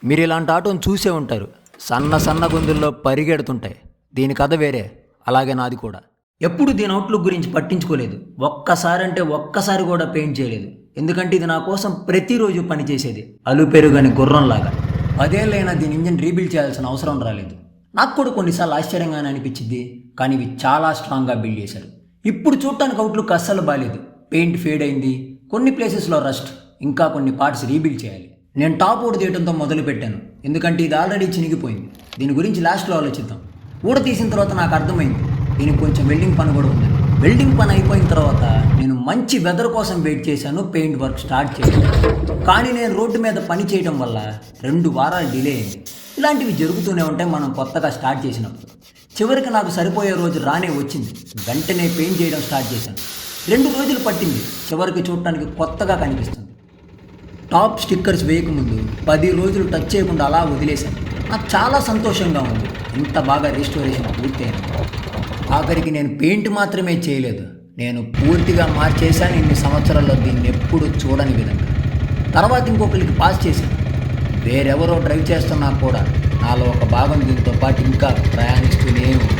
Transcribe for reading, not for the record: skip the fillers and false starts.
మీరు ఇలాంటి ఆటోని చూసే ఉంటారు. సన్న సన్న గొంతుల్లో పరిగెడుతుంటాయి. దీని కథ వేరే, అలాగే నాది కూడా. ఎప్పుడు దీని అవుట్లుక్ గురించి పట్టించుకోలేదు. ఒక్కసారి కూడా పెయింట్ చేయలేదు. ఎందుకంటే ఇది నా కోసం ప్రతిరోజు పనిచేసేది, అలుపెరుగని గుర్రంలాగా. 10 ఏళ్ళైనా దీని ఇంజిన్ రీబిల్డ్ చేయాల్సిన అవసరం రాలేదు. నాకు కూడా కొన్నిసార్లు ఆశ్చర్యంగానే అనిపించింది, కానీ ఇవి చాలా స్ట్రాంగ్గా బిల్డ్ చేశారు. ఇప్పుడు చూడటానికి అవుట్లుక్ అస్సలు బాలేదు. పెయింట్ ఫేడ్ అయింది, కొన్ని ప్లేసెస్లో రస్ట్, ఇంకా కొన్ని పార్ట్స్ రీబిల్డ్ చేయాలి. నేను టాప్ ఊడ తీయడంతో మొదలు పెట్టాను, ఎందుకంటే ఇది ఆల్రెడీ చినిగిపోయింది. దీని గురించి లాస్ట్లో ఆలోచిద్దాం. ఊడ తీసిన తర్వాత నాకు అర్థమైంది, దీనికి కొంచెం వెల్డింగ్ పని కూడా ఉంది. వెల్డింగ్ పని అయిపోయిన తర్వాత నేను మంచి వెదర్ కోసం వెయిట్ చేశాను, పెయింట్ వర్క్ స్టార్ట్ చేశాను. కానీ నేను రోడ్డు మీద పని చేయడం వల్ల 2 వారాలు డిలే అయింది. ఇలాంటివి జరుగుతూనే ఉంటాయి మనం కొత్తగా స్టార్ట్ చేసినప్పుడు. చివరికి నాకు సరిపోయే రోజు రానే వచ్చింది. వెంటనే పెయింట్ చేయడం స్టార్ట్ చేశాను. 2 రోజులు పట్టింది, చివరికి చూడటానికి కొత్తగా కనిపిస్తుంది. టాప్ స్టిక్కర్స్ వేయకముందు 10 రోజులు టచ్ చేయకుండా అలా వదిలేశాను. నాకు చాలా సంతోషంగా ఉంది, ఇంత బాగా రిస్టోరేషన్ పూర్తయింది. ఆఖరికి నేను పెయింట్ మాత్రమే చేయలేదు, నేను పూర్తిగా మార్చేశాను. ఇన్ని సంవత్సరాల్లో దీన్ని ఎప్పుడు చూడని విధంగా. తర్వాత ఇంకొకరికి పాస్ చేశాను. వేరెవరో డ్రైవ్ చేస్తున్నా కూడా నాలో ఒక భాగం దీంతో పాటు ఇంకా ప్రయాణిస్తూనే ఉంది.